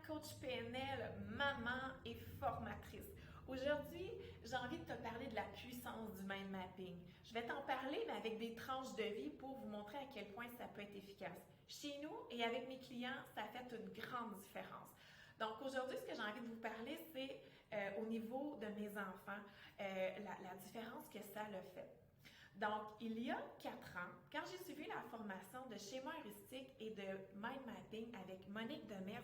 coach PNL, maman et formatrice. Aujourd'hui, j'ai envie de te parler de la puissance du mind mapping. Je vais t'en parler, mais avec des tranches de vie pour vous montrer à quel point ça peut être efficace. Chez nous et avec mes clients, ça fait une grande différence. Donc aujourd'hui, ce que j'ai envie de vous parler, c'est au niveau de mes enfants, la différence que ça a fait. Donc, il y a 4 ans, quand j'ai suivi la formation de schéma heuristique et de mind mapping avec Monique Demers,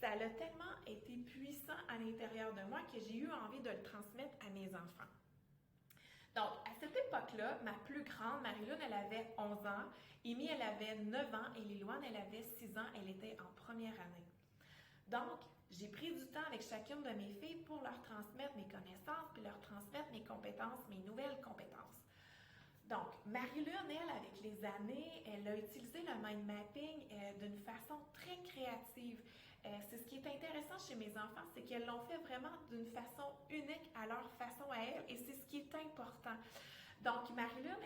ça a tellement été puissant à l'intérieur de moi que j'ai eu envie de le transmettre à mes enfants. Donc, à cette époque-là, ma plus grande, Marie-Lune, elle avait 11 ans, Amy, elle avait 9 ans et Liloane, elle avait 6 ans, elle était en première année. Donc, j'ai pris du temps avec chacune de mes filles pour leur transmettre mes connaissances, puis leur transmettre mes compétences, mes nouvelles compétences. Donc, Marie-Lune, elle, avec les années, elle a utilisé le mind mapping d'une façon très créative. C'est ce qui est intéressant chez mes enfants, c'est qu'elles l'ont fait vraiment d'une façon unique à leur façon à elles, et c'est ce qui est important. Donc, Marie-Lune,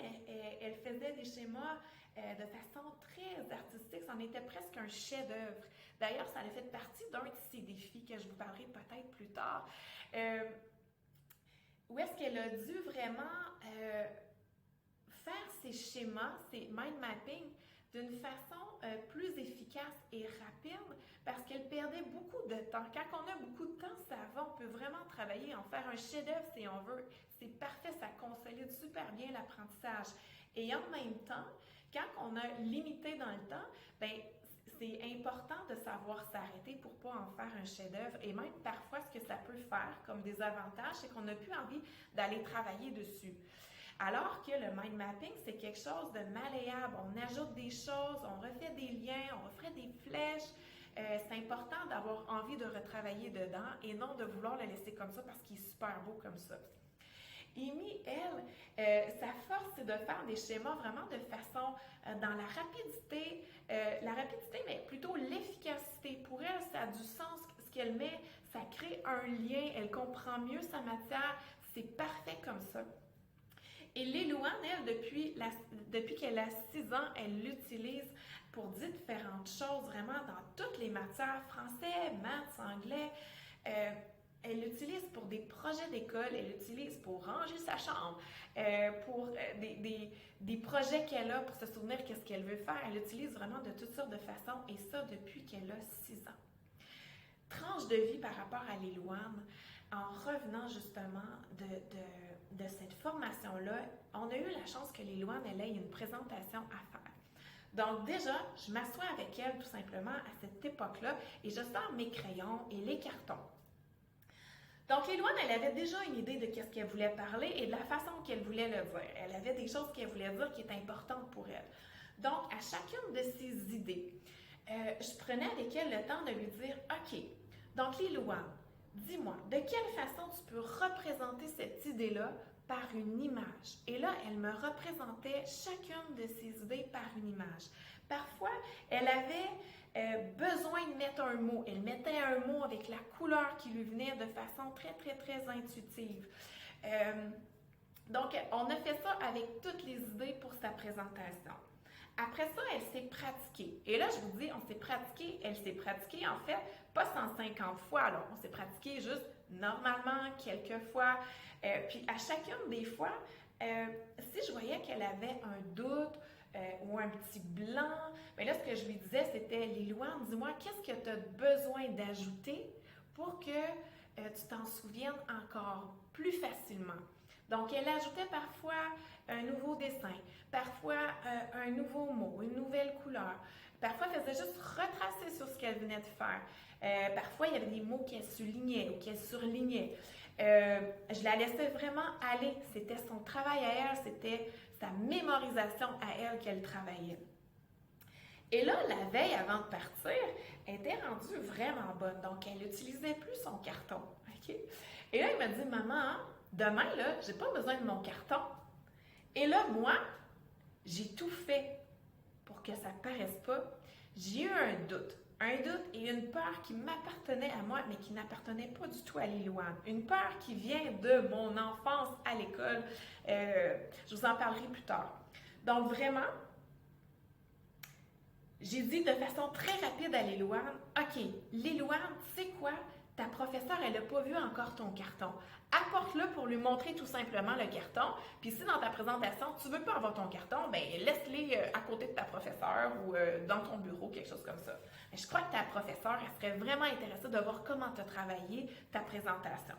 elle faisait des schémas de façon très artistique. C'en était presque un chef-d'œuvre. D'ailleurs, ça a fait partie d'un de ses défis que je vous parlerai peut-être plus tard. Où est-ce qu'elle a dû vraiment faire ses schémas, ses mind mapping d'une façon plus efficace et rapide parce qu'elle perdait beaucoup de temps. Quand on a beaucoup de temps, ça va, on peut vraiment travailler, en faire un chef-d'œuvre si on veut. C'est parfait, ça consolide super bien l'apprentissage. Et en même temps, quand on a limité dans le temps, ben c'est important de savoir s'arrêter pour ne pas en faire un chef-d'œuvre. Et même parfois, ce que ça peut faire comme des avantages, c'est qu'on n'a plus envie d'aller travailler dessus. Alors que le mind mapping, c'est quelque chose de malléable. On ajoute des choses, on refait des liens, on refait des flèches. C'est important d'avoir envie de retravailler dedans et non de vouloir le laisser comme ça parce qu'il est super beau comme ça. Amy, elle, sa force, c'est de faire des schémas vraiment de façon dans la rapidité, mais plutôt l'efficacité. Pour elle, ça a du sens ce qu'elle met, ça crée un lien, elle comprend mieux sa matière, c'est parfait comme ça. Et Liloane, elle, depuis qu'elle a 6 ans, elle l'utilise pour différentes choses, vraiment dans toutes les matières, français, maths, anglais. Elle l'utilise pour des projets d'école, elle l'utilise pour ranger sa chambre, pour des projets qu'elle a pour se souvenir qu'est-ce qu'elle veut faire. Elle l'utilise vraiment de toutes sortes de façons, et ça depuis qu'elle a 6 ans. Tranche de vie par rapport à Liloane, en revenant justement de cette formation-là, on a eu la chance que Liloane elle ait une présentation à faire. Donc déjà, je m'assois avec elle tout simplement à cette époque-là et je sors mes crayons et les cartons. Donc, Liloane, elle avait déjà une idée de qu'est-ce qu'elle voulait parler et de la façon qu'elle voulait le dire. Elle avait des choses qu'elle voulait dire qui étaient importantes pour elle. Donc, à chacune de ces idées, je prenais avec elle le temps de lui dire, OK, donc Liloane, dis-moi, de quelle façon tu peux représenter cette idée-là par une image? Et là, elle me représentait chacune de ces idées par une image. Parfois, elle avait besoin de mettre un mot. Elle mettait un mot avec la couleur qui lui venait de façon très, très, très intuitive. Donc, on a fait ça avec toutes les idées pour sa présentation. Après ça, elle s'est pratiquée. Et là, je vous dis, elle s'est pratiquée en fait, pas 150 fois, là. On s'est pratiqué juste normalement, quelques fois. Puis à chacune des fois, si je voyais qu'elle avait un doute ou un petit blanc, bien là, ce que je lui disais, c'était, Liloane, dis-moi, qu'est-ce que tu as besoin d'ajouter pour que tu t'en souviennes encore plus facilement? Donc, elle ajoutait parfois un nouveau dessin, parfois un nouveau mot, une nouvelle couleur. Parfois, elle faisait juste retracer sur ce qu'elle venait de faire. Parfois, il y avait des mots qu'elle soulignait ou qu'elle surlignait. Je la laissais vraiment aller. C'était son travail à elle, c'était sa mémorisation à elle qu'elle travaillait. Et là, la veille avant de partir, elle était rendue vraiment bonne. Donc, elle n'utilisait plus son carton. Okay? Et là, elle m'a dit, maman, demain, là, j'ai pas besoin de mon carton. Et là, moi, j'ai tout fait pour que ça ne paraisse pas. J'ai eu un doute et une peur qui m'appartenait à moi, mais qui n'appartenait pas du tout à Liloane. Une peur qui vient de mon enfance à l'école. Je vous en parlerai plus tard. Donc, vraiment, j'ai dit de façon très rapide à Lilouane, OK, Lilouane, tu sais quoi? Ta professeure, elle n'a pas vu encore ton carton. Apporte-le pour lui montrer tout simplement le carton. Puis si dans ta présentation, tu ne veux pas avoir ton carton, ben laisse-les à côté de ta professeure ou dans ton bureau, quelque chose comme ça. Mais je crois que ta professeure, elle serait vraiment intéressée de voir comment tu as travaillé ta présentation.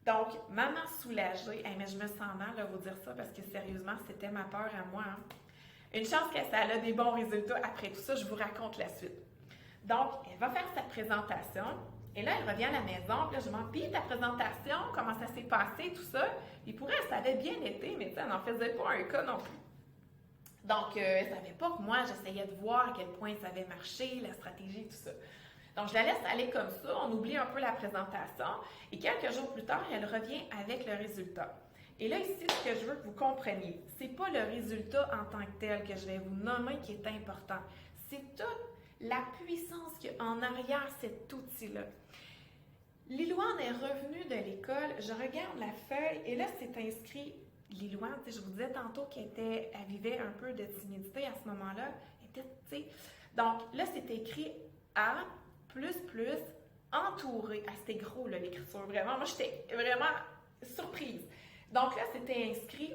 Donc, maman soulagée, hey, mais je me sens mal de vous dire ça parce que sérieusement, c'était ma peur à moi. Hein. Une chance que ça a des bons résultats après tout ça, je vous raconte la suite. Donc, elle va faire sa présentation. Et là, elle revient à la maison, puis là, je m'en pille ta présentation, comment ça s'est passé, tout ça. Et pour elle, ça avait bien été, mais elle n'en faisait pas un cas non plus. Donc, elle ne savait pas que moi, j'essayais de voir à quel point ça avait marché, la stratégie, tout ça. Donc, je la laisse aller comme ça, on oublie un peu la présentation. Et quelques jours plus tard, elle revient avec le résultat. Et là, ici, ce que je veux que vous compreniez, c'est pas le résultat en tant que tel que je vais vous nommer qui est important. C'est toute la puissance qu'il y a en arrière cet outil-là. Lilouane est revenue de l'école, je regarde la feuille et là, c'est inscrit Lilouane, je vous disais tantôt qu'elle vivait un peu de timidité à ce moment-là. Donc là, c'est écrit A++, entouré. Ah, c'était gros, là, l'écriture, vraiment. Moi, j'étais vraiment surprise. Donc là, c'était inscrit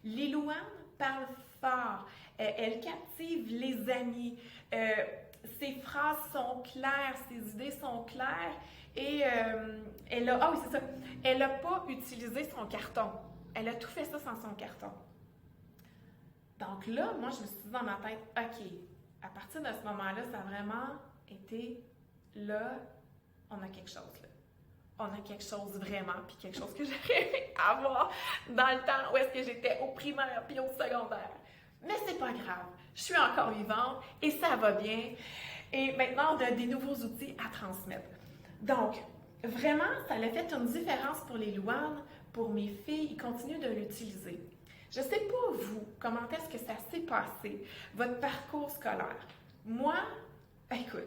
Lilouane parle fort, elle captive les amis, ses phrases sont claires, ses idées sont claires et elle n'a pas utilisé son carton. Elle a tout fait ça sans son carton. Donc là, moi, je me suis dit dans ma tête, OK, à partir de ce moment-là, ça a vraiment été là, on a quelque chose là. On a quelque chose vraiment, puis quelque chose que j'aurais aimé avoir dans le temps où est-ce que j'étais au primaire puis au secondaire. Mais c'est pas grave, je suis encore vivante et ça va bien. Et maintenant, on a des nouveaux outils à transmettre. Donc, vraiment, ça a fait une différence pour les Lilouane, pour mes filles, ils continuent de l'utiliser. Je sais pas vous, comment est-ce que ça s'est passé, votre parcours scolaire. Moi, écoute,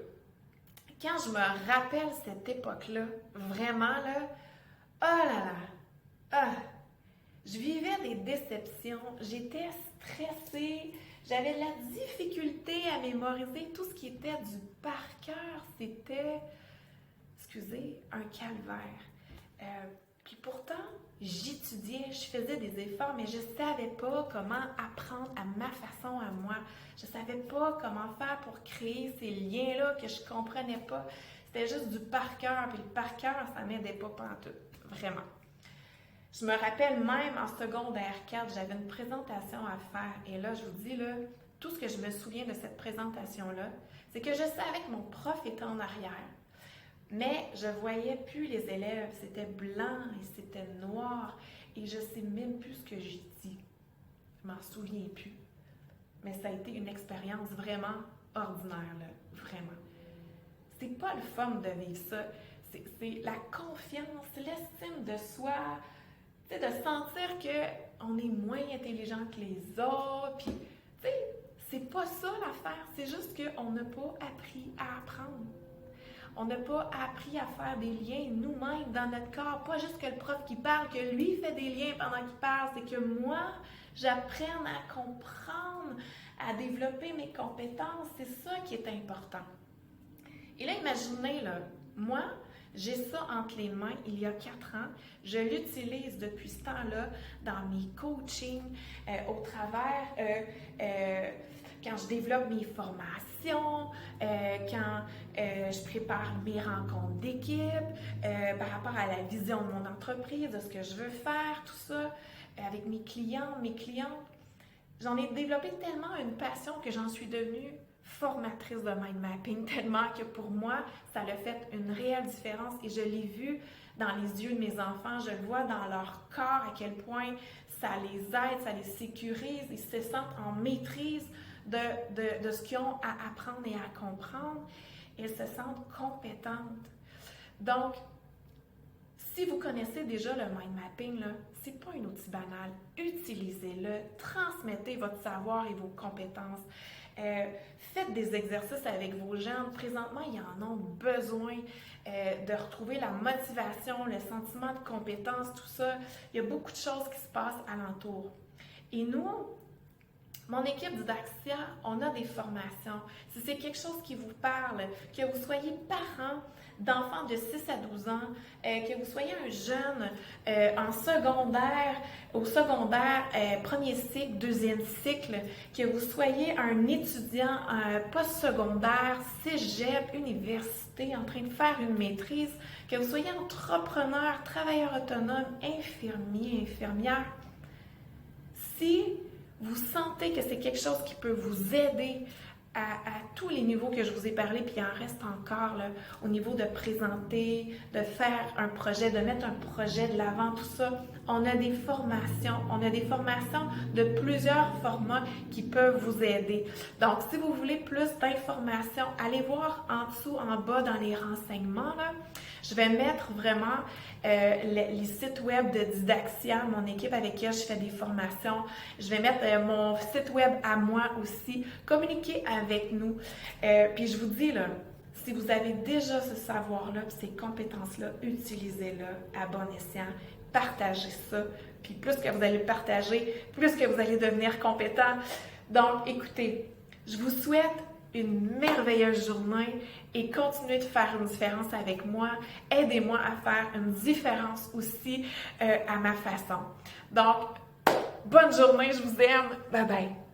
quand je me rappelle cette époque-là, vraiment là, oh là là, ah, je vivais des déceptions, j'étais stressée, j'avais de la difficulté à mémoriser tout ce qui était du par cœur, c'était, excusez, un calvaire. Puis pourtant, j'étudiais, je faisais des efforts, mais je ne savais pas comment apprendre à ma façon, à moi. Je ne savais pas comment faire pour créer ces liens-là que je ne comprenais pas. C'était juste du par cœur, puis le par cœur, ça ne m'aidait pas pantoute, vraiment. Je me rappelle même en secondaire 4, j'avais une présentation à faire. Et là, je vous dis, là, tout ce que je me souviens de cette présentation-là, c'est que je savais que mon prof était en arrière. Mais je ne voyais plus les élèves, c'était blanc et c'était noir et je ne sais même plus ce que j'ai dit. Je m'en souviens plus. Mais ça a été une expérience vraiment ordinaire, là, vraiment. C'est pas le fun de vivre ça. C'est la confiance, l'estime de soi, de sentir qu'on est moins intelligent que les autres. Puis, tu sais, c'est pas ça l'affaire, c'est juste qu'on n'a pas appris à apprendre. On n'a pas appris à faire des liens nous-mêmes dans notre corps. Pas juste que le prof qui parle, que lui fait des liens pendant qu'il parle. C'est que moi, j'apprenne à comprendre, à développer mes compétences. C'est ça qui est important. Et là, imaginez, là, moi, j'ai ça entre les mains il y a 4 ans. Je l'utilise depuis ce temps-là dans mes coachings, au travers, quand je développe mes formations, quand je prépare mes rencontres d'équipe, par rapport à la vision de mon entreprise, de ce que je veux faire, tout ça, avec mes clients, mes clientes. J'en ai développé tellement une passion que j'en suis devenue formatrice de mind mapping, tellement que pour moi, ça a fait une réelle différence et je l'ai vu dans les yeux de mes enfants, je le vois dans leur corps à quel point ça les aide, ça les sécurise, ils se sentent en maîtrise de ce qu'ils ont à apprendre et à comprendre. Ils se sentent compétentes. Donc, si vous connaissez déjà le mind mapping, ce n'est pas un outil banal. Utilisez-le, transmettez votre savoir et vos compétences. Faites des exercices avec vos jeunes. Présentement, ils en ont besoin de retrouver la motivation, le sentiment de compétence, tout ça. Il y a beaucoup de choses qui se passent alentour. Et nous, Mon équipe d'Udaxia, on a des formations. Si c'est quelque chose qui vous parle, que vous soyez parent d'enfants de 6 à 12 ans, que vous soyez un jeune en secondaire, au secondaire, premier cycle, deuxième cycle, que vous soyez un étudiant post-secondaire, cégep, université, en train de faire une maîtrise, que vous soyez entrepreneur, travailleur autonome, infirmier, infirmière, si vous sentez que c'est quelque chose qui peut vous aider à tous les niveaux que je vous ai parlé, puis il en reste encore là, au niveau de présenter, de faire un projet, de mettre un projet de l'avant, tout ça, on a des formations. On a des formations de plusieurs formats qui peuvent vous aider. Donc, si vous voulez plus d'informations, allez voir en dessous, en bas dans les renseignements, là. Je vais mettre vraiment les sites web de Didaxia, mon équipe avec qui je fais des formations. Je vais mettre mon site web à moi aussi. Communiquez avec nous. Puis je vous dis, là, si vous avez déjà ce savoir-là, ces compétences-là, utilisez-le à bon escient. Partagez ça. Puis plus que vous allez le partager, plus que vous allez devenir compétent. Donc, écoutez, je vous souhaite une merveilleuse journée et continuez de faire une différence avec moi. Aidez-moi à faire une différence aussi à ma façon. Donc, bonne journée, je vous aime. Bye bye.